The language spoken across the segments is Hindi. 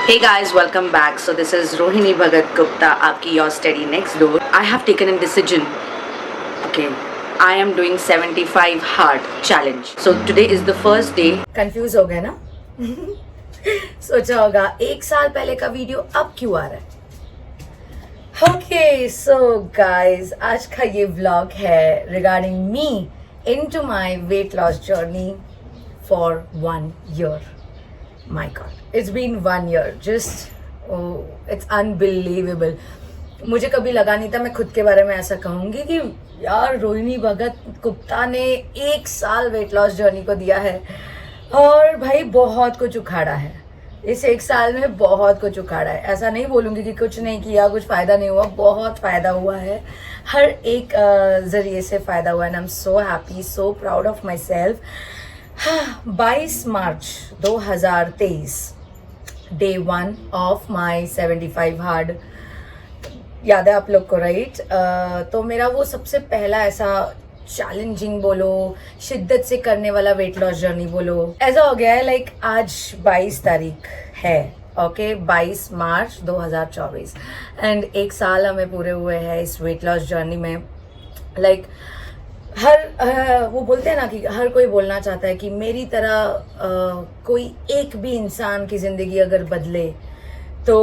Hey guys, welcome back. So this is Rohini Bhagat Gupta, आपकी your steady next door. I have taken a decision. Okay, I am doing 75 hard challenge. So today is the first day. Confuse हो गए ना? सोचा होगा एक साल पहले का वीडियो अब क्यों आ रहा है? Okay, so guys, आज का ये vlog है regarding me into my weight loss journey for 1 year. My God, it's been 1 year. Just it's unbelievable. मुझे कभी लगा नहीं था मैं खुद के बारे में ऐसा कहूँगी कि यार रोहिणी भगत गुप्ता ने 1 साल वेट लॉस जर्नी को दिया है और भाई बहुत कुछ उखाड़ा है इस 1 साल में। बहुत कुछ उखाड़ा है, ऐसा नहीं बोलूँगी कि कुछ नहीं किया, कुछ फ़ायदा नहीं हुआ। बहुत फ़ायदा हुआ है, हर एक ज़रिए से फ़ायदा हुआ है। And I am so happy, so proud of my self. 22 March 2023, day 1 of my 75 hard. याद है आप लोग को, राइट? तो मेरा वो सबसे पहला ऐसा चैलेंजिंग बोलो, शिद्दत से करने वाला वेट लॉस जर्नी बोलो, ऐसा हो गया है। लाइक आज 22 तारीख है, ओके, 22 मार्च 2024 एंड 1 साल हमें पूरे हुए हैं इस वेट लॉस जर्नी में। लाइक वो बोलते हैं ना कि हर कोई बोलना चाहता है कि मेरी तरह कोई एक भी इंसान की ज़िंदगी अगर बदले तो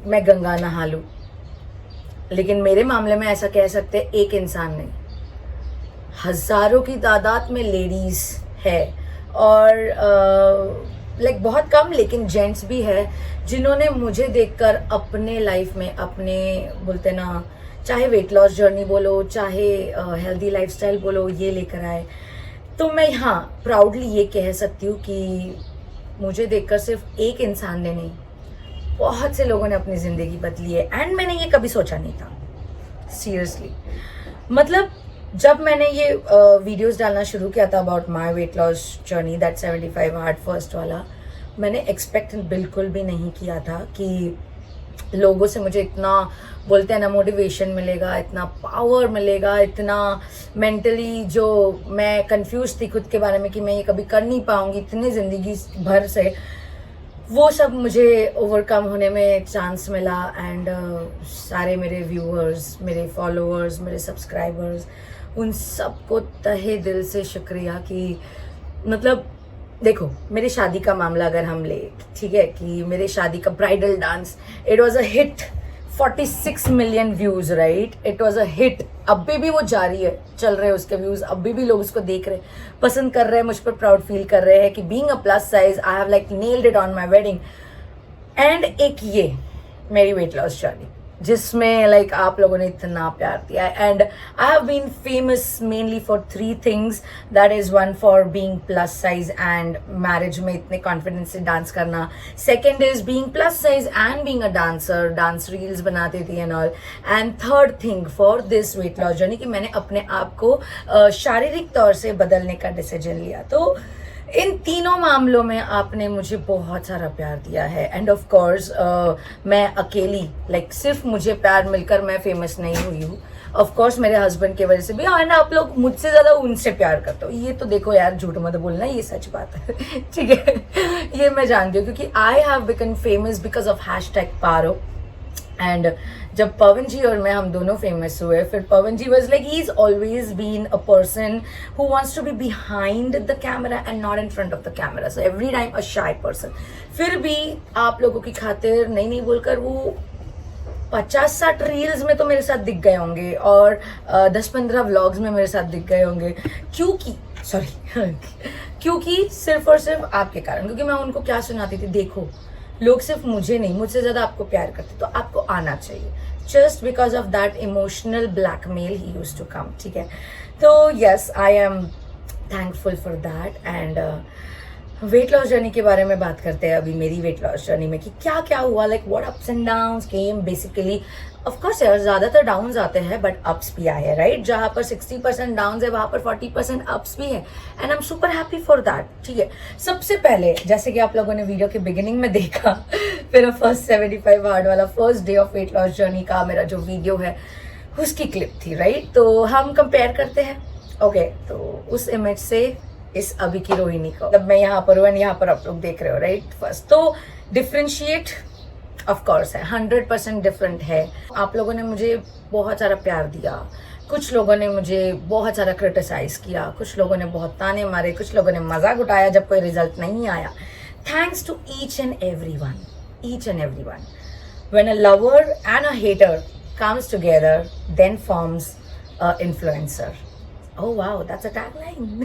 मैं गंगा नहा लूँ। लेकिन मेरे मामले में ऐसा कह सकते हैं एक इंसान नहीं, हज़ारों की तादाद में लेडीज़ है और लाइक बहुत कम लेकिन जेंट्स भी है जिन्होंने मुझे देखकर अपने लाइफ में अपने बोलते ना, चाहे वेट लॉस जर्नी बोलो, चाहे हेल्दी लाइफस्टाइल बोलो, ये लेकर आए। तो मैं हाँ प्राउडली ये कह सकती हूँ कि मुझे देखकर सिर्फ एक इंसान ने नहीं, बहुत से लोगों ने अपनी ज़िंदगी बदली है। एंड मैंने ये कभी सोचा नहीं था, सीरियसली। मतलब जब मैंने ये वीडियोस डालना शुरू किया था about my weight loss journey, that 75 hard first वाला, मैंने एक्सपेक्ट बिल्कुल भी नहीं किया था कि लोगों से मुझे इतना बोलते हैं ना मोटिवेशन मिलेगा, इतना पावर मिलेगा, इतना मेंटली जो मैं कंफ्यूज थी खुद के बारे में कि मैं ये कभी कर नहीं पाऊंगी इतनी ज़िंदगी भर से, वो सब मुझे ओवरकम होने में चांस मिला। एंड सारे मेरे व्यूअर्स, मेरे फॉलोअर्स, मेरे सब्सक्राइबर्स, उन सबको तहे दिल से शुक्रिया कि मतलब देखो, मेरी शादी का मामला अगर हम ले, ठीक है, कि मेरे शादी का bridal dance, it was a hit, 46 million views, right? It was a hit. अभी भी वो जारी है, चल रहे हैं उसके व्यूज, अभी भी लोग उसको देख रहे, पसंद कर रहे हैं, मुझ पर प्राउड फील कर रहे हैं कि being a plus size I have like nailed it on my wedding. And एक ये मेरी वेट लॉस जर्नी जिसमें लाइक आप लोगों ने इतना प्यार दिया है। And I have been famous mainly for 3 things, that is 1 for being plus size and marriage में इतने कॉन्फिडेंस से डांस करना, second is being plus size and being a dancer, dance reels बनाती थी and all, and third thing for this wait loss journey कि मैंने अपने आप को शारीरिक तौर से बदलने का डिसीजन लिया। तो इन तीनों मामलों में आपने मुझे बहुत सारा प्यार दिया है। एंड ऑफ कोर्स मैं अकेली लाइक सिर्फ मुझे प्यार मिलकर मैं फेमस नहीं हुई हूँ, ऑफ कोर्स मेरे हस्बैंड की वजह से भी। हाँ, ना आप लोग मुझसे ज़्यादा उनसे प्यार करते हो, ये तो देखो यार, झूठ मत बोलना, ये सच बात है। ठीक है, ये मैं जानती हूँ क्योंकि I have become famous because of #Paro. And जब पवन जी और मैं हम दोनों फेमस हुए, फिर Pawan ji was like he is always been a person who wants to be behind the camera and not in front of the camera, so every time a shy person. फिर भी आप लोगों की खातिर नहीं बोलकर वो 50-60 रील्स में तो मेरे साथ दिख गए होंगे और 10-15 व्लॉग्स में मेरे साथ दिख गए होंगे, क्योंकि सिर्फ और सिर्फ आपके कारण। क्योंकि मैं उनको क्या सुनाती थी, देखो लोग सिर्फ मुझे नहीं, मुझसे ज़्यादा आपको प्यार करते, तो आपको आना चाहिए। Just because of that emotional blackmail ही यूज्ड टू कम, ठीक है? तो yes, I am thankful for that. And weight loss journey के बारे में बात करते हैं अभी, मेरी वेट लॉस जर्नी में कि क्या क्या हुआ, like what ups and downs came basically. Of course यार ज़्यादातर डाउन्स आते हैं बट अप्स भी आए हैं, राइट? जहाँ पर 60% डाउन्स है वहाँ पर 40% अप्स भी है and I am super happy for that, ठीक है? सबसे पहले जैसे कि आप लोगों ने वीडियो के बिगिनिंग में देखा, मेरा फर्स्ट 75 हार्ड वाला first day of weight loss journey का मेरा जो वीडियो है उसकी क्लिप थी, राइट? तो हम कंपेयर करते हैं, ओके? तो उस इमेज से इस अभी की रोहिणी को, जब मैं यहाँ पर हूँ एंड यहाँ पर आप लोग देख रहे हो, राइट? फर्स्ट तो डिफ्रेंशिएट ऑफ कोर्स है, 100% डिफरेंट है। आप लोगों ने मुझे बहुत सारा प्यार दिया, कुछ लोगों ने मुझे बहुत सारा क्रिटिसाइज किया, कुछ लोगों ने बहुत ताने मारे, कुछ लोगों ने मजाक उठाया जब कोई रिजल्ट नहीं आया। Thanks to each and every one. When a lover and a hater comes together, then forms a influencer. Oh wow, that's a tagline.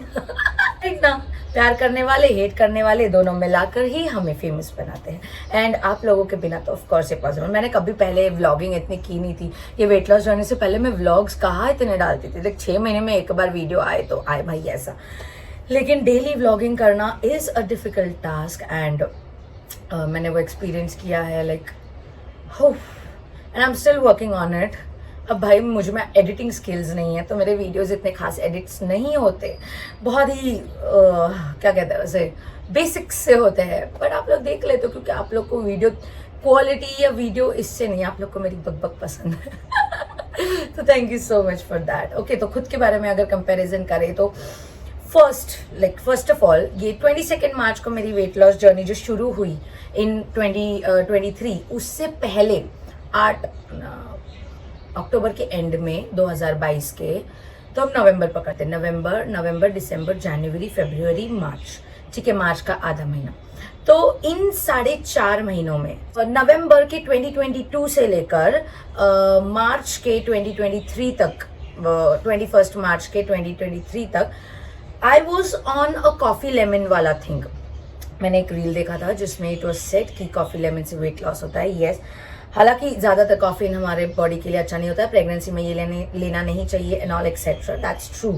ठीक ना, प्यार करने वाले, हेट करने वाले दोनों मिलाकर ही हमें फेमस बनाते हैं। एंड आप लोगों के बिना तो ऑफ कोर्स ये पॉसिबल। मैंने कभी पहले व्लॉगिंग इतनी की नहीं थी। ये वेट लॉस जर्नी से पहले मैं व्लॉग्स कहाँ इतने डालती थी, लाइक 6 महीने में एक बार वीडियो आए तो आए भाई ऐसा। लेकिन डेली व्लॉगिंग करना is a difficult task and मैंने वो एक्सपीरियंस किया है, like and I am still working on it. अब भाई मुझ में एडिटिंग स्किल्स नहीं है तो मेरे वीडियोस इतने खास एडिट्स नहीं होते, बहुत ही क्या कहते हैं वैसे बेसिक्स से होते हैं, बट आप लोग देख लेते हो क्योंकि आप लोग को वीडियो क्वालिटी या वीडियो इससे नहीं, आप लोग को मेरी बकबक पसंद है। तो thank you so much for that. Okay, तो खुद के बारे में अगर कंपेरिजन करें तो फर्स्ट ऑफ ऑल ये 22 मार्च को मेरी वेट लॉस जर्नी जो शुरू हुई इन 2023, उससे पहले 8 अक्टूबर के एंड में 2022 के, तो हम नवंबर पकड़ते हैं, नवंबर दिसंबर जनवरी फरवरी मार्च, ठीक है, मार्च का आधा महीना। तो इन 4.5 महीनों में नवंबर के 2022 से लेकर मार्च के 2023 तक, 21 मार्च के 2023 तक I was on a coffee lemon वाला थिंग। मैंने एक रील देखा था जिसमें इट वॉज सेट कि कॉफी लेमन से वेट लॉस होता है। यस, हालांकि ज़्यादातर कॉफीन हमारे बॉडी के लिए अच्छा नहीं होता है, प्रेगनेंसी में ये लेना नहीं चाहिए and all etcetera, that's true.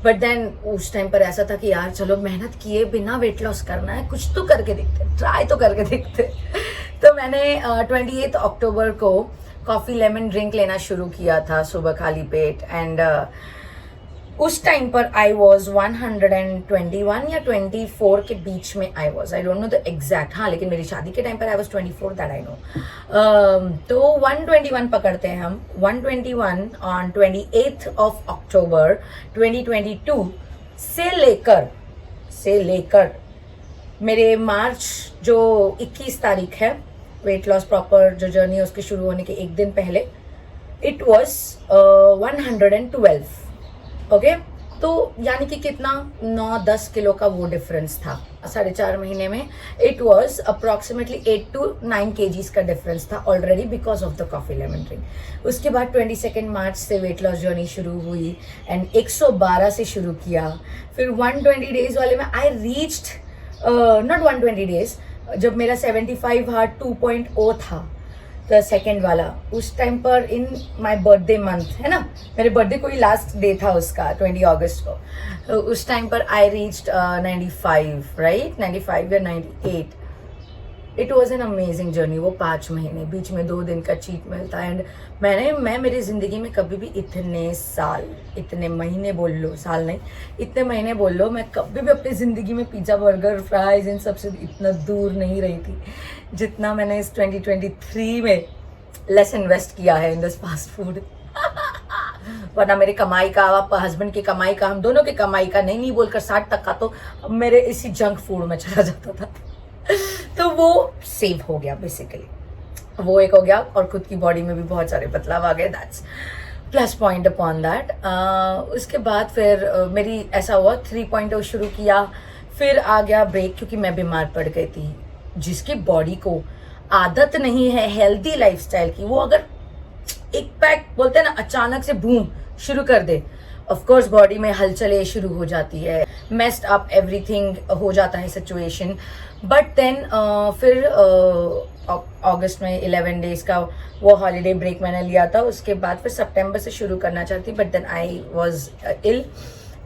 But then उस टाइम पर ऐसा था कि यार चलो मेहनत किए बिना वेट लॉस करना है, कुछ तो करके देखते, ट्राई तो करके देखते। तो मैंने 28 अक्टूबर को कॉफ़ी लेमन ड्रिंक लेना शुरू किया था सुबह खाली पेट एंड उस टाइम पर आई वॉज 121 या 24 के बीच में I don't know the exact, हाँ लेकिन मेरी शादी के टाइम पर I was 24, that I know. तो 121 पकड़ते हैं हम, 121 ऑन 28 ऑफ अक्टूबर 2022 से लेकर मेरे मार्च जो 21 तारीख है, वेट लॉस प्रॉपर जो जर्नी है उसके शुरू होने के एक दिन पहले, इट वॉज 112। ओके, तो यानी कि कितना 9-10 किलो का वो डिफरेंस था 4.5 महीने में। It was approximately 8 to 9 kgs का डिफरेंस था already because of the coffee lemon drink. उसके बाद 22 मार्च से वेट लॉस जर्नी शुरू हुई एंड 112 से शुरू किया। फिर 120 डेज वाले में आई रीच्ड नॉट 120 डेज, जब मेरा 75 हार्ट 2.0 था द सेकेंड वाला, उस टाइम पर इन माई बर्थडे मंथ है ना, मेरे बर्थडे को ही लास्ट डे था उसका 20 अगस्त को, तो उस टाइम पर आई रीच्ड 95 राइट, 95 या 98। It was an amazing journey. वो 5 महीने, बीच में 2 दिन का चीट मिल था एंड मैं मेरी ज़िंदगी में कभी भी इतने महीने बोल लो, साल नहीं, इतने महीने बोल लो, मैं कभी भी अपनी ज़िंदगी में पिज़्ज़ा बर्गर फ्राइज इन सब से इतना दूर नहीं रही थी जितना मैंने इस 2023 में लेस इन्वेस्ट किया है इन दिस फास्ट फूड। वरना मेरी कमाई का, हस्बैंड की कमाई का, हम दोनों की कमाई का, नहीं बोलकर 60 तक का तो मेरे इसी जंक फूड में चला जाता था। तो वो सेव हो गया बेसिकली, वो एक हो गया और खुद की बॉडी में भी बहुत सारे बदलाव आ गए, that's plus point upon that. उसके बाद फिर मेरी ऐसा हुआ 3.0 शुरू किया, फिर आ गया ब्रेक क्योंकि मैं बीमार पड़ गई थी। जिसकी बॉडी को आदत नहीं है हेल्दी लाइफस्टाइल की, वो अगर एक पैक बोलते हैं ना अचानक से बूम शुरू कर दे, ऑफ कोर्स बॉडी में हलचलें शुरू हो जाती है, मेस्ड अप एवरीथिंग हो जाता है सिचुएशन। बट देन फिर अगस्त में 11 डेज का वो हॉलीडे ब्रेक मैंने लिया था। उसके बाद फिर सितंबर से शुरू करना चाहती, but then I was ill.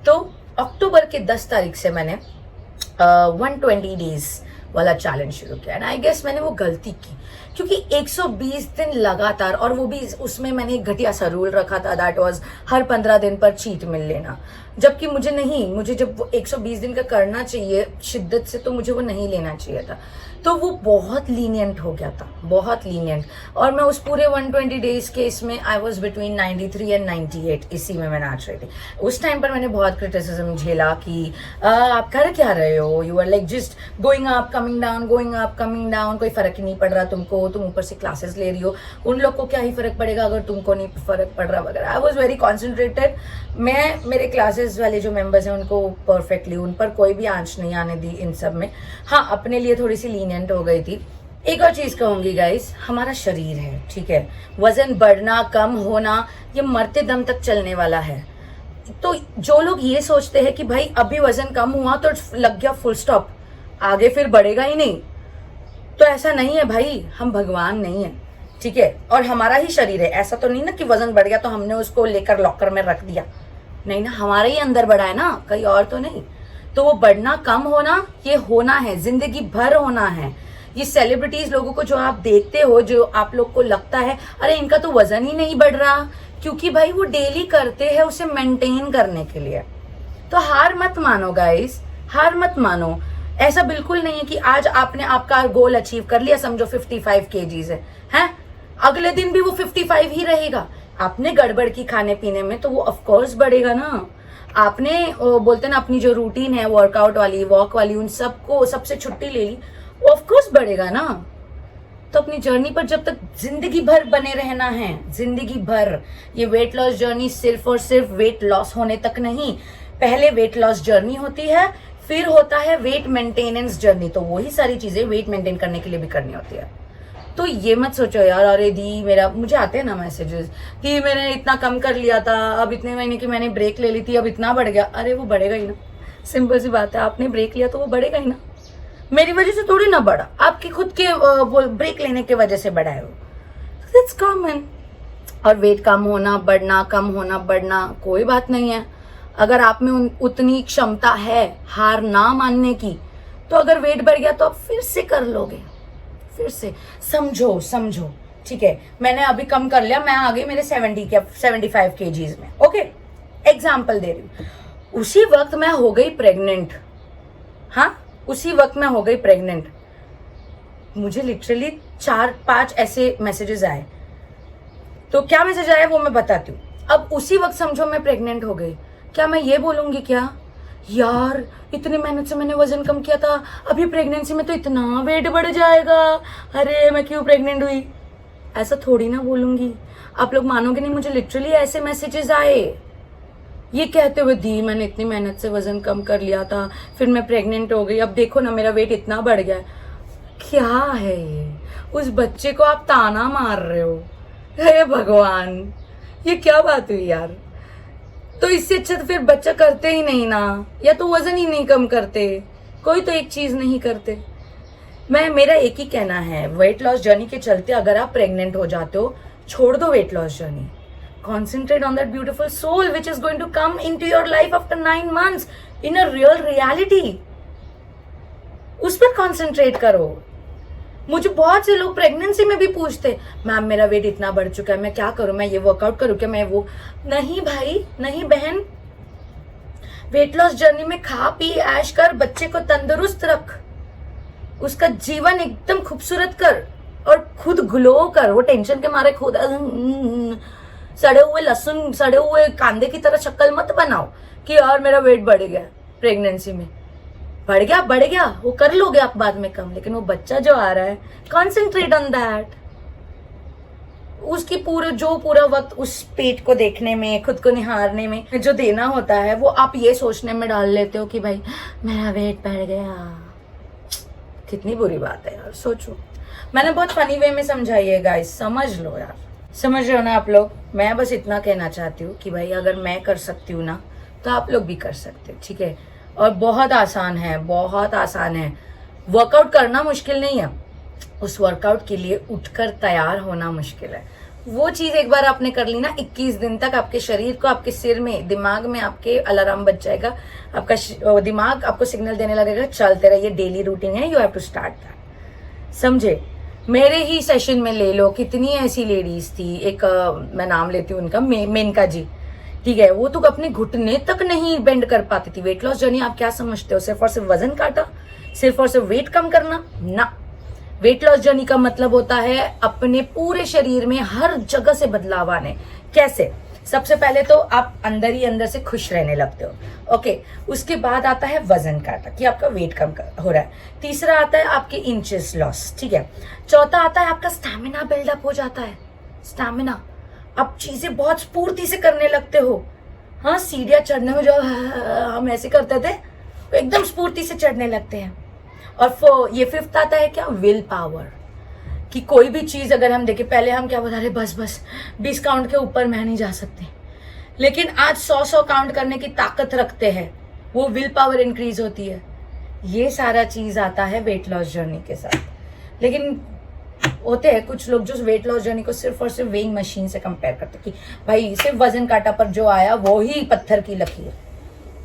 तो अक्टूबर के 10 तारीख से मैंने 120 डेज वाला चैलेंज शुरू किया एंड आई गेस मैंने वो गलती की क्योंकि 120 दिन लगातार, और वो भी उसमें मैंने एक घटिया सा रूल रखा था, दैट वाज हर 15 दिन पर चीट मिल लेना, जबकि मुझे जब वो 120 दिन का करना चाहिए शिद्दत से, तो मुझे वो नहीं लेना चाहिए था। तो वो बहुत लीनियंट हो गया था, बहुत लीनियंट। और मैं उस पूरे 120 डेज के इसमें आई वॉज बिटवीन 93 एंड 98, इसी में मैं नाच रही थी। उस टाइम पर मैंने बहुत क्रिटिसिज्म झेला कि आप कर क्या रहे हो, you are like just going up coming down, going up coming down, कोई फर्क ही नहीं पड़ रहा तुमको, तुम ऊपर से क्लासेस ले रही हो, उन लोग को क्या ही फर्क पड़ेगा अगर तुमको नहीं फर्क पड़ रहा वगैरह। I was very concentrated. मैं मेरे क्लासेस वाले जो मेंबर्स हैं उनको परफेक्टली, उन पर कोई भी आंच नहीं आने दी इन सब में। हाँ, अपने लिए थोड़ी सी लीनियंट हो गई थी। एक और चीज कहूंगी गाइस, हमारा शरीर है, ठीक है, वजन बढ़ना कम होना ये मरते दम तक चलने वाला है। तो जो लोग ये सोचते हैं कि भाई अभी वजन कम हुआ तो लग गया फुल स्टॉप, आगे फिर बढ़ेगा ही नहीं, तो ऐसा नहीं है भाई, हम भगवान नहीं है, ठीक है। और हमारा ही शरीर है, ऐसा तो नहीं ना कि वजन बढ़ गया तो हमने उसको लेकर लॉकर में रख दिया, नहीं ना, हमारे ही अंदर बढ़ा है ना, कहीं और तो नहीं। तो वो बढ़ना कम होना ये होना है, जिंदगी भर होना है। ये सेलिब्रिटीज लोगों को जो आप देखते हो, जो आप लोग को लगता है अरे इनका तो वजन ही नहीं बढ़ रहा, क्योंकि भाई वो डेली करते हैं उसे मेंटेन करने के लिए। तो हार मत मानो गाइस, हार मत मानो। ऐसा बिल्कुल नहीं है कि आज आपने आपका गोल अचीव कर लिया, समझो 55 kgs है, अगले दिन भी वो 55 ही रहेगा। आपने गड़बड़ की खाने पीने में तो वो ऑफकोर्स बढ़ेगा ना। आपने बोलते ना अपनी जो रूटीन है वर्कआउट वाली, वॉक वाली, उन सबको सबसे छुट्टी ले ली, ऑफकोर्स बढ़ेगा ना। तो अपनी जर्नी पर जब तक जिंदगी भर बने रहना है, जिंदगी भर। ये वेट लॉस जर्नी सिर्फ और सिर्फ वेट लॉस होने तक नहीं, पहले वेट लॉस जर्नी होती है, फिर होता है वेट मेंटेनेंस जर्नी। तो वही सारी चीजें वेट मेंटेन करने के लिए भी करनी होती है। तो ये मत सोचो यार अरे दी मेरा, मुझे आते हैं ना मैसेजेस कि मैंने इतना कम कर लिया था, अब इतने महीने की मैंने ब्रेक ले ली थी, अब इतना बढ़ गया। अरे वो बढ़ेगा ही ना, सिंपल सी बात है, आपने ब्रेक लिया तो वो बढ़ेगा ही ना। मेरी वजह से थोड़ी ना बढ़ा, आपकी खुद के ब्रेक लेने की वजह से बढ़ा है वो, दैट्स कॉमन। और वेट कम होना बढ़ना, कम होना बढ़ना कोई बात नहीं है। अगर आप में उतनी क्षमता है हार ना मानने की, तो अगर वेट बढ़ गया तो आप फिर से कर लोगे, फिर से। समझो समझो, ठीक है, मैंने अभी कम कर लिया, मैं आ गई मेरे 75 kgs में, ओके, एग्जाम्पल दे रही हूँ। उसी वक्त मैं हो गई प्रेग्नेंट, हाँ उसी वक्त मैं हो गई प्रेग्नेंट। मुझे लिटरली 4-5 ऐसे मैसेजेस आए। तो क्या मैसेज आया वो मैं बताती हूँ। अब उसी वक्त समझो मैं प्रेग्नेंट हो गई, क्या मैं ये बोलूंगी क्या यार इतनी मेहनत से मैंने वजन कम किया था, अभी प्रेगनेंसी में तो इतना वेट बढ़ जाएगा, अरे मैं क्यों प्रेग्नेंट हुई, ऐसा थोड़ी ना बोलूंगी। आप लोग मानोगे नहीं, मुझे लिटरली ऐसे मैसेजेस आए ये कहते हुए, दी मैंने इतनी मेहनत से वजन कम कर लिया था, फिर मैं प्रेग्नेंट हो गई, अब देखो ना मेरा वेट इतना बढ़ गया। क्या है ये, उस बच्चे को आप ताना मार रहे हो, हे भगवान ये क्या बात हुई यार। तो इससे अच्छा तो फिर बच्चा करते ही नहीं ना, या तो वजन ही नहीं कम करते, कोई तो एक चीज नहीं करते। मेरा एक ही कहना है, वेट लॉस जर्नी के चलते अगर आप प्रेग्नेंट हो जाते हो, छोड़ दो wait loss journey, concentrate on that beautiful soul which is going to come into your life after 9 months in a real reality. उस पर concentrate करो। मुझे बहुत से लोग प्रेगनेंसी में भी पूछते, मैम मेरा वेट इतना बढ़ चुका है, मैं क्या करूं, मैं ये वर्कआउट करूं क्या, मैं वो। नहीं भाई नहीं बहन, वेट लॉस जर्नी में खा पी ऐश कर, बच्चे को तंदुरुस्त रख, उसका जीवन एकदम खूबसूरत कर और खुद ग्लो कर। वो टेंशन के मारे खुद सड़े हुए लहसुन, सड़े हुए कांदे की तरह शक्ल मत बनाओ कि यार मेरा वेट बढ़ गया प्रेगनेंसी में। बढ़ गया वो कर लोगे आप बाद में कम, लेकिन वो बच्चा जो आ रहा है, कॉन्सेंट्रेट ऑन दैट। उसकी पूरा वक्त उस पेट को देखने में, खुद को निहारने में जो देना होता है, वो आप ये सोचने में डाल लेते हो कि भाई मेरा वेट बढ़ गया। कितनी बुरी बात है यार, सोचो। मैंने बहुत फनी वे में समझाई है गाइस, समझ लो यार, समझ रहे हो ना आप लोग। मैं बस इतना कहना चाहती हूँ कि भाई अगर मैं कर सकती हूँ ना, तो आप लोग भी कर सकते हो, ठीक है। और बहुत आसान है, बहुत आसान है। वर्कआउट करना मुश्किल नहीं है, उस वर्कआउट के लिए उठकर तैयार होना मुश्किल है। वो चीज एक बार आपने कर ली ना, 21 दिन तक आपके शरीर को, आपके सिर में, दिमाग में आपके अलार्म बज जाएगा, आपका दिमाग आपको सिग्नल देने लगेगा चल तेरा ये डेली रूटीन है, you have to start that. समझे। मेरे ही सेशन में ले लो, कितनी ऐसी लेडीज थी, एक मैं नाम लेती हूँ उनका, मेनका जी, ठीक है। वो तो अपने घुटने तक नहीं बेंड कर पाती थी। वेट लॉस जर्नी आप क्या समझते हो, सिर्फ और सिर्फ वजन काटा, सिर्फ और सिर्फ वेट कम करना ना, वेट लॉस जर्नी का मतलब होता है अपने पूरे शरीर में हर जगह से बदलाव आने। कैसे? सबसे पहले तो आप अंदर ही अंदर से खुश रहने लगते हो। ओके, उसके बाद आता है वजन काटा कि आपका वेट कम हो रहा है। तीसरा आता है आपके इंचेस लॉस, ठीक है। चौथा आता है आपका स्टैमिना बिल्डअप हो जाता है। स्टैमिना, आप चीजें बहुत स्फूर्ति से करने लगते हो। हाँ, सीढ़ियां चढ़ने में जो हम ऐसे करते थे एकदम स्फूर्ति से चढ़ने लगते हैं। और ये फिफ्थ आता है क्या? विल पावर, कि कोई भी चीज अगर हम देखें, पहले हम क्या बता रहे, बस 20 काउंट के ऊपर मैं नहीं जा सकती, लेकिन आज 100 काउंट करने की ताकत रखते हैं, वो विल पावर इंक्रीज होती है। ये सारा चीज आता है वेट लॉस जर्नी के साथ। लेकिन होते हैं कुछ लोग जो वेट लॉस जर्नी को सिर्फ और सिर्फ वेइंग मशीन से कंपेयर करते कि भाई सिर्फ वजन काटा पर जो आया वो ही पत्थर की लकीर,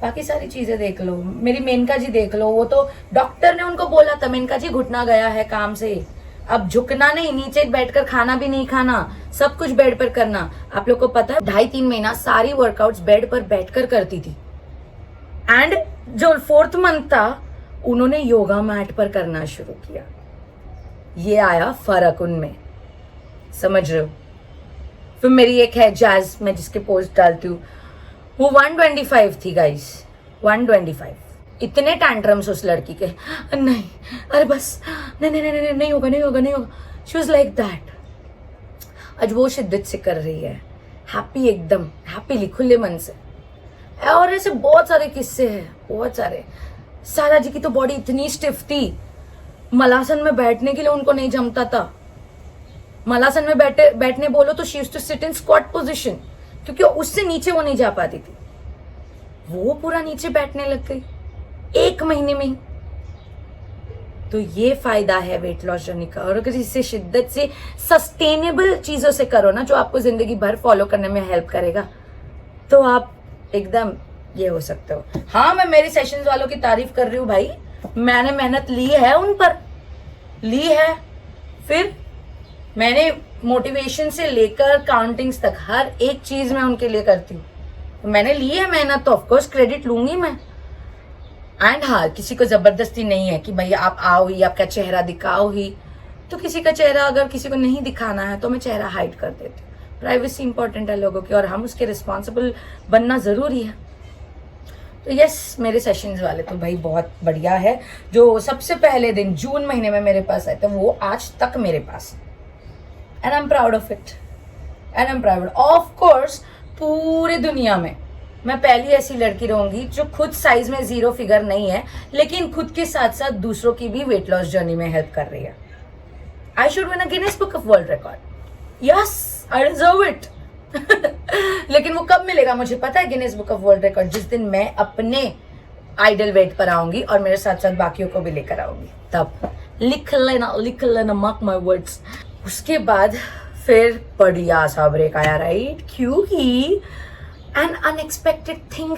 बाकी सारी चीजें देख लो। मेरी मेनका जी देख लो, वो तो डॉक्टर ने उनको बोला था मेनका जी घुटना गया है काम से, अब झुकना नहीं, नीचे बैठकर खाना भी नहीं खाना, सब कुछ बेड पर करना। आप लोग को पता है 2.5-3 महीना सारी वर्कआउट्स बेड पर बैठकर करती थी, एंड जो 4th मंथ था उन्होंने योगा मैट पर करना शुरू किया। ये आया फर्क उनमें, समझ रहे हो। फिर मेरी एक है जैज, मैं जिसके पोस्ट डालती हूँ, वो 125 थी गाइस, 125। इतने टैंट्रम्स उस लड़की के, नहीं अरे बस नहीं नहीं नहीं नहीं होगा नहीं होगा नहीं होगा, शी वाज लाइक दैट। आज वो शिद्दत से कर रही है, हैप्पी, एकदम हैप्पीली, खुले मन से। और ऐसे बहुत सारे किस्से हैं, बहुत सारे। सारा जी की तो बॉडी इतनी स्टिफ थी, मलासन में बैठने के लिए उनको नहीं जमता था। मलासन में बैठने बोलो तो she used to sit in squat position, क्योंकि उससे नीचे वो नहीं जा पाती थी। वो पूरा नीचे बैठने लग गई 1 महीने में ही। तो ये फायदा है वेट लॉस जर्नी का। और अगर इसे शिद्दत से सस्टेनेबल चीजों से करो ना, जो आपको जिंदगी भर फॉलो करने में हेल्प करेगा, तो आप एकदम ये हो सकते हो। हाँ, मैं मेरे सेशंस वालों की तारीफ कर रही हूँ भाई, मैंने मेहनत ली है, उन पर ली है। फिर मैंने मोटिवेशन से लेकर काउंटिंग्स तक हर एक चीज मैं उनके लिए करती हूँ। मैंने ली है मेहनत, तो ऑफकोर्स क्रेडिट लूंगी मैं। एंड हाँ, किसी को जबरदस्ती नहीं है कि भैया आप आओ ही, आपका चेहरा दिखाओ ही। तो किसी का चेहरा अगर किसी को नहीं दिखाना है तो मैं चेहरा हाइड कर देती हूँ। प्राइवेसी इंपॉर्टेंट है लोगों की, और हम उसके रिस्पॉन्सिबल बनना जरूरी है। तो यस, मेरे सेशंस वाले तो भाई बहुत बढ़िया है। जो सबसे पहले दिन जून महीने में मेरे पास आए थे, वो आज तक मेरे पास, and I am proud of it, and I am proud. Of course पूरे दुनिया में मैं पहली ऐसी लड़की रहूंगी जो खुद साइज में 0 फिगर नहीं है, लेकिन खुद के साथ साथ दूसरों की भी वेट लॉस जर्नी में हेल्प कर रही है। I should win a Guinness book of world record. Yes, I deserve it. लेकिन वो कब मिलेगा मुझे पता है, Guinness book of world record जिस दिन मैं अपने आइडल वेट पर आऊंगी और मेरे साथ साथ बाकियों को भी लेकर आऊंगी, तब लिख लेना, मार्क माय वर्ड्स। उसके बाद फिर बढ़िया सा ब्रेक आया, राइट, क्योंकि an unexpected thing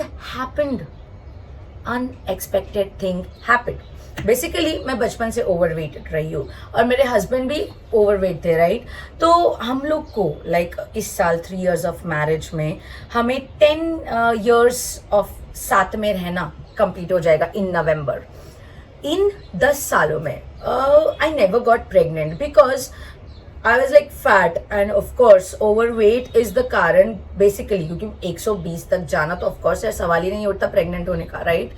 happened. Basically मैं बचपन से ओवरवेटेड रही हूँ, और मेरे हस्बैंड भी ओवरवेट थे, राइट। तो हम लोग को लाइक इस साल 3 years ऑफ मैरिज में हमें 10 years ऑफ साथ में रहना कंप्लीट हो जाएगा इन नवंबर। इन 10 सालों में I never got pregnant because I was like fat, and of course overweight is the कारण basically, क्योंकि 120 तक जाना तो of course यार सवाल ही नहीं उठता प्रेग्नेंट होने का, राइट।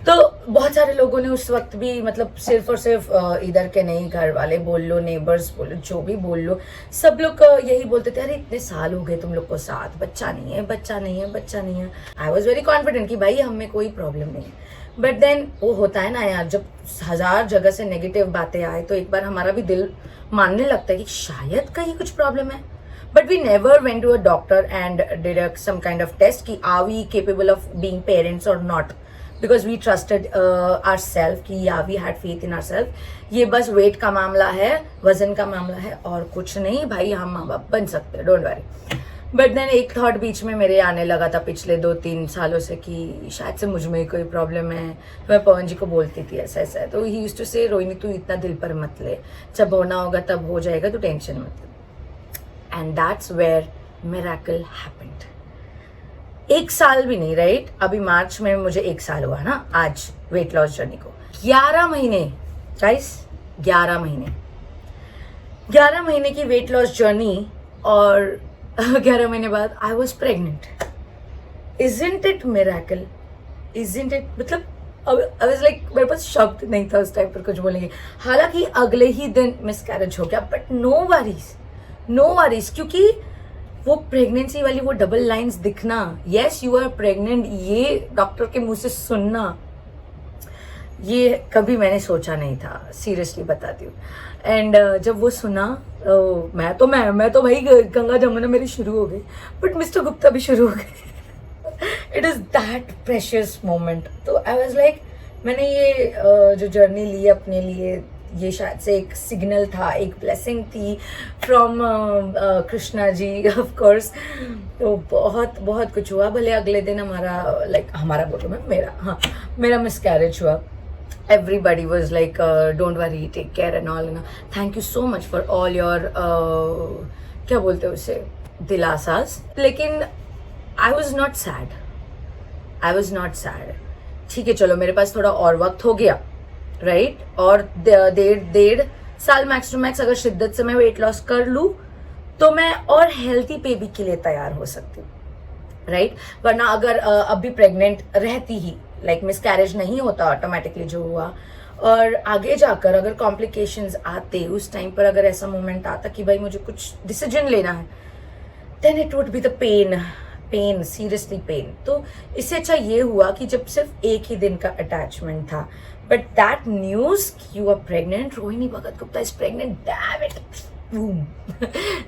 तो बहुत सारे लोगों ने उस वक्त भी, मतलब सिर्फ और सिर्फ इधर के नहीं, घर वाले बोल लो, नेबर्स बोलो, जो भी बोल लो, सब लोग यही बोलते थे, अरे इतने साल हो गए तुम लोग को साथ, बच्चा नहीं है, बच्चा नहीं है, बच्चा नहीं है। आई वॉज वेरी कॉन्फिडेंट कि भाई हमें कोई प्रॉब्लम नहीं है। बट देन वो होता है ना यार, जब 1000 जगह से नेगेटिव बातें आए तो एक बार हमारा भी दिल मानने लगता है कि शायद कहीं कुछ प्रॉब्लम है। But we never went to a doctor and did some kind of test कि are we capable of being parents और not, because we trusted our self कि या we had faith in our self. ये बस वेट का मामला है, वजन का मामला है, और कुछ नहीं भाई, हम माँ बाप बन सकते हैं, डोंट वरी। बट देन एक थॉट बीच में मेरे आने लगा था पिछले 2-3 सालों से कि शायद से मुझ में कोई प्रॉब्लम है। तो मैं पवन जी को बोलती थी ऐसा ऐसा है, तो ही यूज्ड टू से, रोहिणी तू इतना दिल पर मत ले, जब होना होगा तब हो जाएगा, तू टेंशन मत ले। And that's where miracle happened. 1 साल भी नहीं, राइट, अभी मार्च में मुझे 1 साल हुआ ना आज वेट लॉस जर्नी को। 11 महीने गाइस, 11 महीने 11 महीने की वेट लॉस जर्नी और 11 महीने बाद I was pregnant. Isn't it miracle? Isn't it, मतलब आई वाज लाइक, मेरे पास शब्द नहीं था उस टाइम पर कुछ बोलेंगे. हालांकि अगले ही दिन मिसकैरेज हो गया, बट नो वरीज, क्योंकि वो प्रेगनेंसी वाली वो डबल लाइंस दिखना, यस यू आर प्रेग्नेंट, ये डॉक्टर के मुंह से सुनना, ये कभी मैंने सोचा नहीं था, सीरियसली बताती हूँ. एंड जब वो सुना, मैं तो भाई गंगा जमुना मेरी शुरू हो गई, बट मिस्टर गुप्ता भी शुरू हो गए. It is that precious moment. तो आई वॉज लाइक, मैंने ये जो जर्नी ली अपने लिए, ये शायद से एक सिग्नल था, एक ब्लेसिंग थी from Krishna ji of course. तो बहुत बहुत कुछ हुआ. भले अगले दिन हमारा बोलो मैं, मेरा मिसकैरेज हुआ. Everybody was like, don't worry, take care and all. Thank you so much for all your क्या बोलते हैं उसे, दिलासास. लेकिन I was not sad. ठीक है, चलो मेरे पास थोड़ा और वक्त हो गया, राइट? और 1.5 साल मैक्स टू मैक्स अगर शिद्दत से मैं वेट लॉस कर लूँ तो मैं और हेल्थी बेबी के लिए तैयार हो सकती हूँ, राइट? वरना अगर अब भी प्रेग्नेंट रहती ही, लाइक मिसकैरेज नहीं होता ऑटोमेटिकली जो हुआ, और आगे जाकर अगर कॉम्प्लिकेशंस आते, उस टाइम पर अगर ऐसा मोमेंट आता कि भाई मुझे कुछ डिसीजन लेना है, then it would be the pain, seriously pain. तो इससे अच्छा ये हुआ कि जब सिर्फ एक ही दिन का अटैचमेंट था, but that news you are pregnant, Rohini Bhagat Gupta is pregnant, damn it, boom.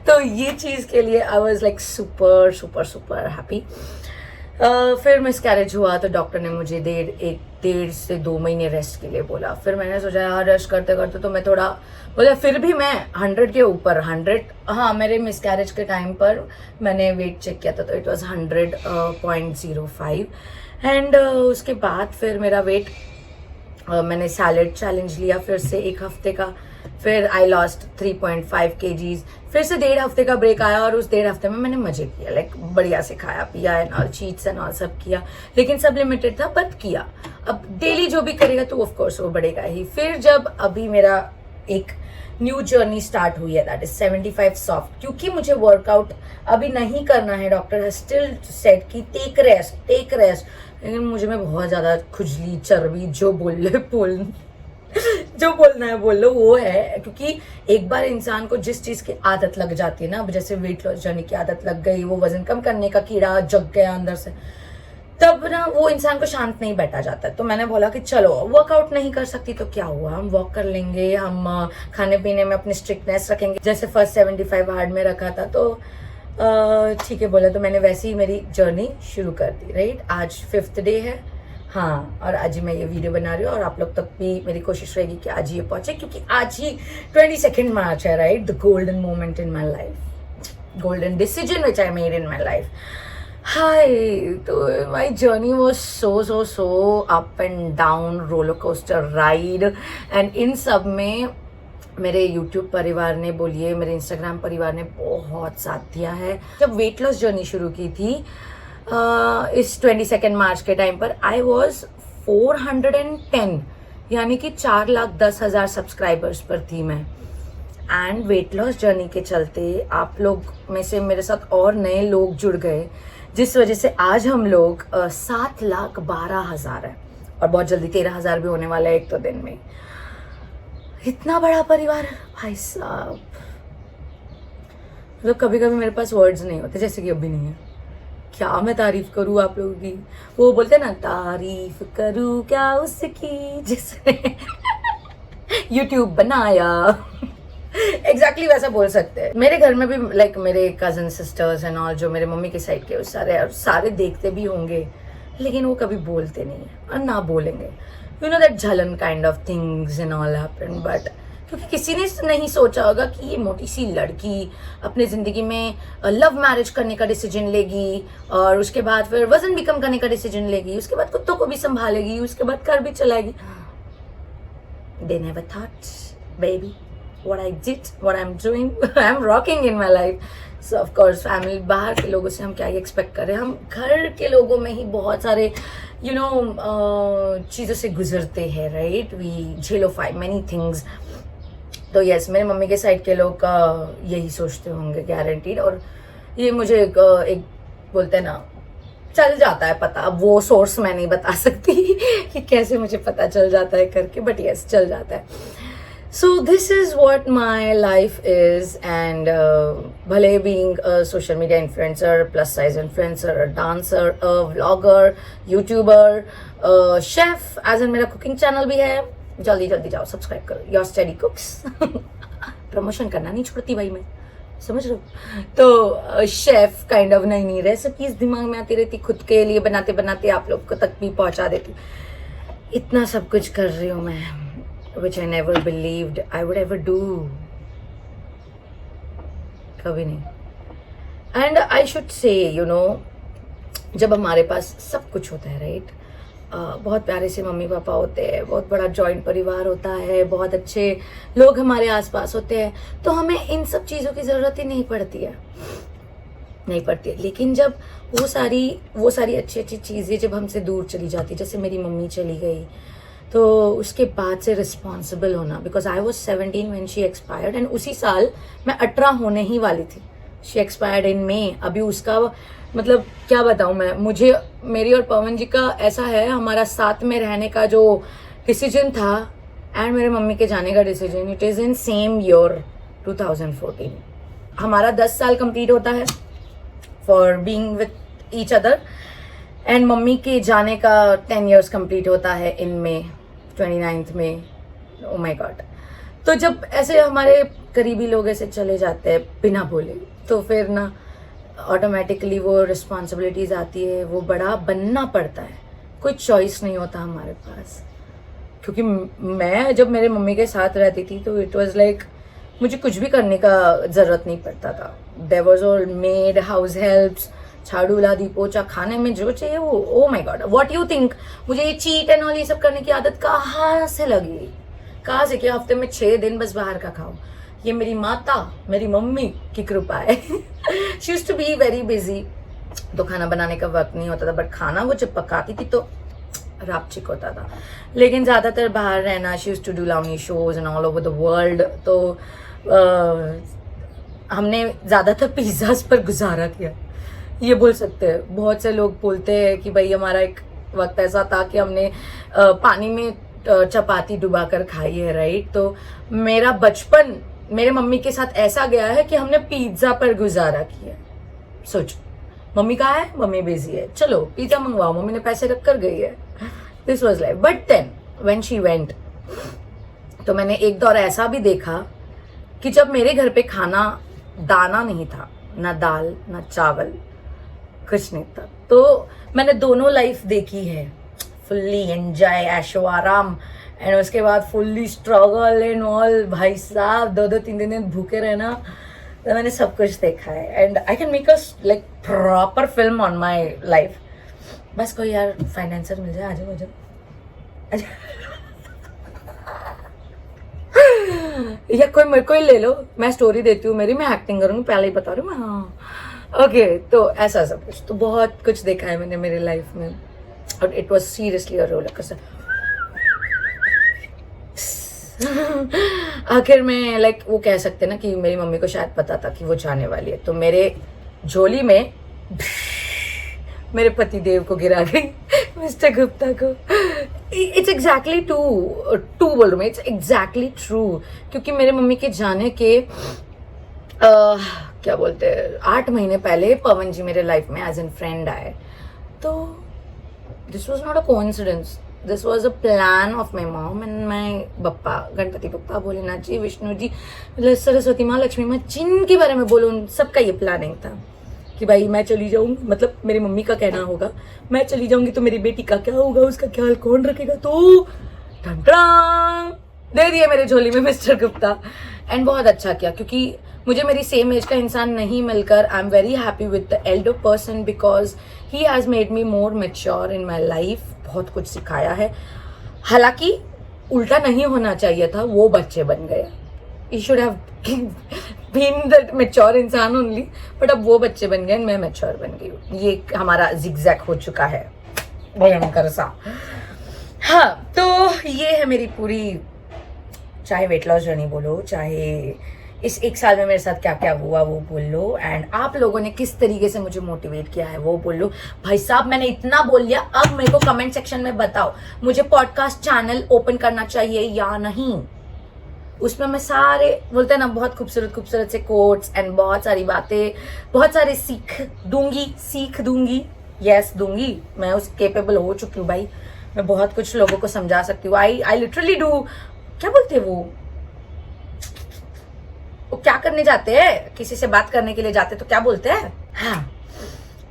तो ये चीज के लिए I was like super super super happy. फिर मिसकैरेज हुआ तो डॉक्टर ने मुझे 1.5 से 2 महीने रेस्ट के लिए बोला. फिर मैंने सोचा यार रेस्ट करते करते तो मैं थोड़ा बोला, फिर भी मैं 100 के ऊपर, 100, हाँ, मेरे मिसकैरेज के टाइम पर मैंने वेट चेक किया था तो इट वाज 100.05. एंड उसके बाद फिर मेरा वेट, मैंने सैलेड चैलेंज लिया फिर से 1 हफ्ते का. फिर आई लॉस्ट 3.5 kgs. फिर से 1.5 हफ्ते का ब्रेक आया और उस 1.5 हफ्ते में मैंने मजे किया, लाइक बढ़िया से खाया पिया and all, cheats and all सब किया, लेकिन सब लिमिटेड था, बट किया. अब डेली जो भी करेगा तो ऑफ कोर्स वो बढ़ेगा ही. फिर जब अभी मेरा एक न्यू जर्नी स्टार्ट हुई है, दैट इज 75 सॉफ्ट, क्योंकि मुझे वर्कआउट अभी नहीं करना है. डॉक्टर हैज स्टिल सेड कि टेक रेस्ट, लेकिन मुझे में बहुत ज़्यादा खुजली, चर्बी, जो बोलना है बोल लो, वो है. क्योंकि एक बार इंसान को जिस चीज़ की आदत लग जाती है ना, अब जैसे वेट लॉस जर्नी की आदत लग गई, वो वजन कम करने का कीड़ा जग गया अंदर से, तब ना वो इंसान को शांत नहीं बैठा जाता. तो मैंने बोला कि चलो वर्कआउट नहीं कर सकती तो क्या हुआ, हम वॉक कर लेंगे, हम खाने पीने में अपनी स्ट्रिक्टनेस रखेंगे, जैसे फर्स्ट 75 हार्ड में रखा था. तो ठीक है बोला, तो मैंने वैसे ही मेरी जर्नी शुरू कर दी, राइट? आज 5th डे है, हाँ, और आज ही मैं ये वीडियो बना रही हूँ और आप लोग तक भी मेरी कोशिश रहेगी कि आज ये पहुंचे, क्योंकि आज ही 22 मार्च है, right? The golden moment in my life, golden decision which I made in my life. Hi, तो my journey was so up and down, roller coaster ride. And in सब में मेरे यूट्यूब परिवार ने, बोलिए मेरे इंस्टाग्राम परिवार ने बहुत साथ दिया है. जब वेट लॉस जर्नी शुरू की थी इस 22 मार्च के टाइम पर, आई वॉज 410, यानी कि 4,10,000 सब्सक्राइबर्स पर थी मैं. एंड वेट लॉस जर्नी के चलते आप लोग में से मेरे साथ और नए लोग जुड़ गए, जिस वजह से आज हम लोग 7,12,000 है, और बहुत जल्दी 13,000 भी होने वाला है एक 2 दिन में. इतना बड़ा परिवार भाई साहब, मतलब कभी कभी मेरे पास वर्ड्स नहीं होते, जैसे कि अभी नहीं है. क्या मैं तारीफ करूँ आप लोगों की, वो बोलते हैं ना, तारीफ करूँ क्या उसकी जिसने यूट्यूब बनाया. एग्जैक्टली वैसा बोल सकते हैं. मेरे घर में भी लाइक मेरे कजन सिस्टर्स एंड ऑल, जो मेरे मम्मी के साइड के सारे देखते भी होंगे, लेकिन वो कभी बोलते नहीं है और ना बोलेंगे. यू नो दैट झलन kind of things and all happen. But क्योंकि किसी ने नहीं सोचा होगा कि ये मोटी सी लड़की अपने ज़िंदगी में लव मैरिज करने का डिसीजन लेगी, और उसके बाद फिर वजन भी कम करने का डिसीजन लेगी, उसके बाद कुत्तों को भी संभालेगी, उसके बाद घर भी चलाएगी. They never thought, baby, what I did, what I'm doing, I'm rocking in my life. So of course family, बाहर के लोगों से हम क्या ही एक्सपेक्ट कर रहे हैं, हम घर के लोगों में ही बहुत सारे चीज़ों से गुजरते हैं, राइट? वी झेलोफाई मैनी थिंग्स. तो यस, मेरे मम्मी के साइड के लोग यही सोचते होंगे गारंटीड। और ये मुझे एक बोलते हैं ना, चल जाता है पता। अब वो सोर्स मैं नहीं बता सकती कि कैसे मुझे पता चल जाता है करके, बट यस, चल जाता है। So this is what my life is. And भले being a social media influencer, plus size influencer, dancer, vlogger, YouTuber, chef, as an मेरा कुकिंग चैनल भी है, जल्दी जल्दी जाओ सब्सक्राइब करो, योर स्टडी कुक्स। प्रमोशन करना नहीं छोड़ती भाई मैं, समझ रहे हो। तो शेफ काइंड ऑफ नई नई रेसिपीज दिमाग में आती रहती, खुद के लिए बनाते बनाते आप लोग को तक भी पहुंचा देती। इतना सब कुछ कर रही हूँ मैं, which I never believed I would ever do, कभी नहीं। And I should say, you know, जब हमारे पास सब कुछ होता है, राइट, बहुत प्यारे से मम्मी पापा होते हैं, बहुत बड़ा जॉइंट परिवार होता है, बहुत अच्छे लोग हमारे आसपास होते हैं, तो हमें इन सब चीज़ों की ज़रूरत ही नहीं पड़ती है, नहीं पड़ती है। लेकिन जब वो सारी अच्छी अच्छी चीज़ें जब हमसे दूर चली जाती, जैसे मेरी मम्मी चली गई, तो उसके बाद से रिस्पॉन्सिबल होना, because I was 17 when she expired, and उसी साल मैं 18 होने ही वाली थी। शी एक्सपायर्ड इन मे। अभी उसका मतलब क्या बताऊं मैं, मुझे, मेरी और पवन जी का ऐसा है, हमारा साथ में रहने का जो डिसीजन था एंड मेरे मम्मी के जाने का decision, it is in same year 2014। हमारा 10 साल कंप्लीट होता है for being with each other, and mummy के जाने का 10 years कंप्लीट होता है इन मे 29 में। ओ माय गॉड। तो जब ऐसे हमारे करीबी लोग ऐसे चले जाते हैं बिना बोले, तो फिर ना ऑटोमेटिकली वो रिस्पॉन्सिबिलिटीज आती है, वो बड़ा बनना पड़ता है, कोई चॉइस नहीं होता हमारे पास। क्योंकि मैं जब मेरे मम्मी के साथ रहती थी तो इट वाज लाइक मुझे कुछ भी करने का ज़रूरत नहीं पड़ता था। There was all maid, house helps, झाड़ू लादी, पोछा, खाने में जो चाहिए वो। Oh my god, what you think मुझे ये चीट एंड ऑल ये सब करने की आदत कहाँ से लगी, कहाँ से, कि हफ्ते में 6 दिन बस बाहर का खाओ? ये मेरी माता, मेरी मम्मी की कृपा है। She used to be very busy, तो खाना बनाने का वक्त नहीं होता था, बट खाना वो जब पकाती थी तो रापचिक होता था। लेकिन ज़्यादातर बाहर रहना, she used to do Lavani shows and all over the world, तो हमने ज़्यादातर पिज्ज़ाज पर गुजारा किया, ये बोल सकते हैं। बहुत से लोग बोलते हैं कि भाई हमारा एक वक्त ऐसा था कि हमने पानी में चपाती डुबा कर खाई है, राइट। तो मेरा बचपन मेरे मम्मी के साथ ऐसा गया है कि हमने पिज्ज़ा पर गुजारा किया। सोचो, मम्मी कहाँ है, मम्मी बिजी है, चलो पिज्ज़ा मंगवाओ, मम्मी ने पैसे रख कर गई है। This was life. But then when she went, तो मैंने एक दौर ऐसा भी देखा कि जब मेरे घर पे खाना दाना नहीं था, ना दाल ना चावल, कुछ नहीं था, तो मैंने दोनों लाइफ देखी है, फुल्ली एंजॉय, ऐशो आराम, एंड उसके बाद फुल्ली स्ट्रगल एंड ऑल। भाई साहब 2-3 दिन भूखे रहना, तो मैंने सब कुछ देखा है। And I can make a like proper film on my life. बस कोई यार फाइनेंसर मिल जाए, आजा या कोई मेरे को ही ले लो, मैं स्टोरी देती हूँ मेरी, मैं एक्टिंग करूँगी, पहले ही बता रही हूँ मैं। हाँ ओके, तो ऐसा सब कुछ, तो बहुत कुछ देखा है मैंने मेरी लाइफ में, और it was seriously a roller coaster. आखिर में लाइक वो कह सकते ना कि मेरी मम्मी को शायद पता था कि वो जाने वाली है, तो मेरे झोली में मेरे पति देव को गिरा गई, मिस्टर गुप्ता को। इट्स एग्जैक्टली टू बोल रही हूँ मैं, इट्स एग्जैक्टली ट्रू। क्योंकि मेरे मम्मी के जाने के क्या बोलते हैं 8 महीने पहले पवन जी मेरे लाइफ में एज एन फ्रेंड आए। तो this was not a coincidence, this was a plan of my mom and my Bappa, Ganpati Bappa, Bholenath ji, Vishnu ji, Saraswati माँ, लक्ष्मी माँ, जिनके बारे में बोलो उन सबका ये प्लानिंग था कि भाई मैं चली जाऊंगी, मतलब मेरी मम्मी का कहना होगा मैं चली जाऊंगी तो मेरी बेटी का क्या होगा, उसका ख्याल कौन रखेगा। तो टंटरांग दे दिए मेरे झोली में मिस्टर गुप्ता। एंड बहुत अच्छा किया, क्योंकि मुझे मेरी सेम एज का इंसान नहीं मिलकर, I am very happy with the Elder person because he has made me more mature in my life. बहुत कुछ सिखाया है, हालांकि उल्टा नहीं होना चाहिए था, वो बच्चे बन गए। You should have been the mature इंसान ओनली, बट अब वो बच्चे बन गए, मैं मैच्योर बन गई हूँ। ये हमारा जिगजैग हो चुका है भयंकर सा। हाँ, तो ये है मेरी पूरी चाहे वेट लॉस जर्नी बोलो, चाहे इस 1 साल में मेरे साथ क्या क्या हुआ वो बोल लो, एंड आप लोगों ने किस तरीके से मुझे मोटिवेट किया है वो बोल लो। भाई साहब मैंने इतना बोल लिया, अब मेरे को कमेंट सेक्शन में बताओ मुझे पॉडकास्ट चैनल ओपन करना चाहिए या नहीं। उसमें मैं सारे बोलते हैं ना बहुत खूबसूरत खूबसूरत से कोट्स एंड बहुत सारी बातें, बहुत सारे सीख दूंगी। यस दूंगी, मैं उस केपेबल हो चुकी हूँ भाई। मैं बहुत कुछ लोगों को समझा सकती हूँ। आई लिटरली डू, क्या बोलते हैं वो क्या करने जाते हैं, किसी से बात करने के लिए जाते तो क्या बोलते हैं, हाँ,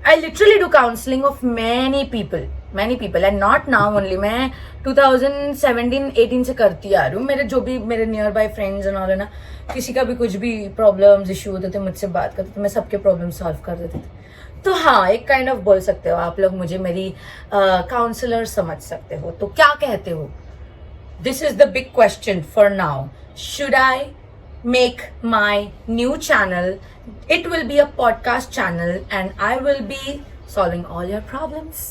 I literally do counselling of many people and not now only. मैं 2017-18 से करती आ रही हूँ। मेरे जो भी मेरे near by friends and all है ना, किसी का भी कुछ भी प्रॉब्लम्स इशू होते थे मुझसे बात करते थे, मैं सबके प्रॉब्लम सॉल्व कर देती थी। तो हाँ, एक काइंड ऑफ बोल सकते हो आप लोग मुझे मेरी काउंसलर समझ सकते हो। तो क्या कहते हो, this is the big question for now, should I make my new channel? It will be a podcast channel and I will be solving all your problems,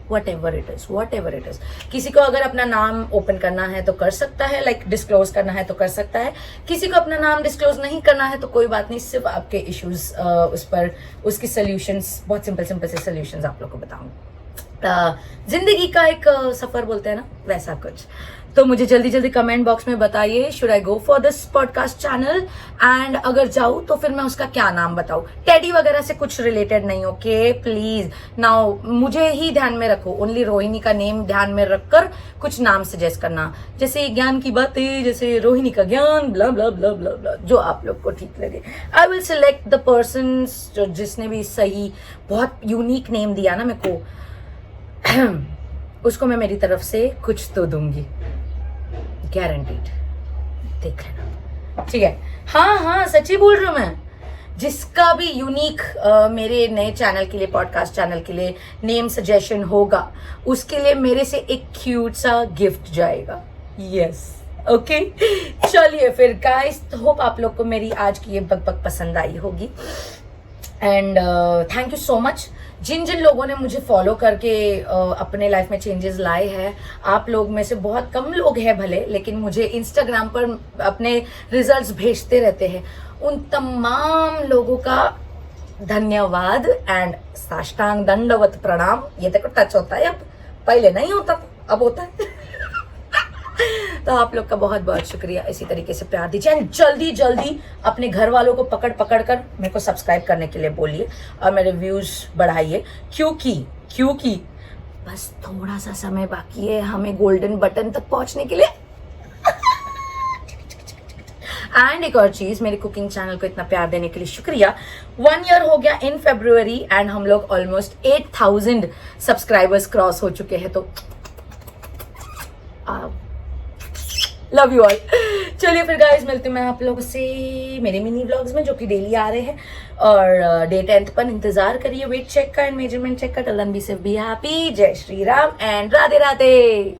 whatever it is. किसी को अगर अपना नाम ओपन करना है तो कर सकता है, लाइक डिस्क्लोज करना है तो कर सकता है। किसी को अपना नाम डिस्क्लोज नहीं करना है तो कोई बात नहीं, सिर्फ आपके इश्यूज उस पर उसकी सोल्यूशंस, बहुत सिंपल से सोल्यूशंस आप लोग को बताऊंगी। जिंदगी का एक सफर बोलते हैं ना, वैसा कुछ। तो मुझे जल्दी कमेंट बॉक्स में बताइए, should I go for this podcast channel, and अगर जाऊँ तो फिर मैं उसका क्या नाम बताऊँ। टेडी वगैरह से कुछ रिलेटेड नहीं, ओके प्लीज। नाउ मुझे ही ध्यान में रखो, ओनली रोहिणी का नेम ध्यान में रखकर कुछ नाम सजेस्ट करना, जैसे ज्ञान की बातें, जैसे रोहिणी का ज्ञान, ब्ला ब्ला ब्ला ब्ला ब्ला, जो आप लोग को ठीक लगे। I will select the person जिसने भी सही बहुत यूनिक नेम दिया ना मेरे को, उसको मैं मेरी तरफ से कुछ तो दूंगी, गारंटीड। देख लेना, ठीक है। हाँ सच्ची बोल रही हूँ मैं। जिसका भी यूनिक मेरे नए चैनल के लिए, पॉडकास्ट चैनल के लिए नेम सजेशन होगा, उसके लिए मेरे से एक क्यूट सा गिफ्ट जाएगा। Yes, okay. चलिए फिर गाइस, होप आप लोग को मेरी आज की ये बकबक पसंद आई होगी, and thank you so much जिन लोगों ने मुझे फॉलो करके अपने लाइफ में चेंजेस लाए हैं। आप लोग में से बहुत कम लोग हैं भले, लेकिन मुझे इंस्टाग्राम पर अपने रिजल्ट्स भेजते रहते हैं। उन तमाम लोगों का धन्यवाद एंड साष्टांग दंडवत प्रणाम। ये देखो टच होता है, अब पहले नहीं होता था, अब होता है। तो आप लोग का बहुत बहुत शुक्रिया, इसी तरीके से प्यार दीजिए, एंड जल्दी अपने घर वालों को पकड़ कर मेरे को सब्सक्राइब करने के लिए बोलिए और मेरे व्यूज बढ़ाइए, क्योंकि बस थोड़ा सा समय बाकी है हमें गोल्डन बटन तक पहुंचने के लिए। एंड एक और चीज, मेरे कुकिंग चैनल को इतना प्यार देने के लिए शुक्रिया। 1 ईयर हो गया इन February एंड हम लोग ऑलमोस्ट 8000 सब्सक्राइबर्स क्रॉस हो चुके हैं। तो लव यू ऑल। चलिए फिर गाइस, मिलते हैं मैं आप लोगों से मेरे मिनी व्लॉग्स में, जो कि डेली आ रहे हैं, और डे 10 पर इंतजार करिए वेट चेक का एंड मेजरमेंट चेक का। Till then be safe, be happy. जय श्री राम एंड राधे राधे।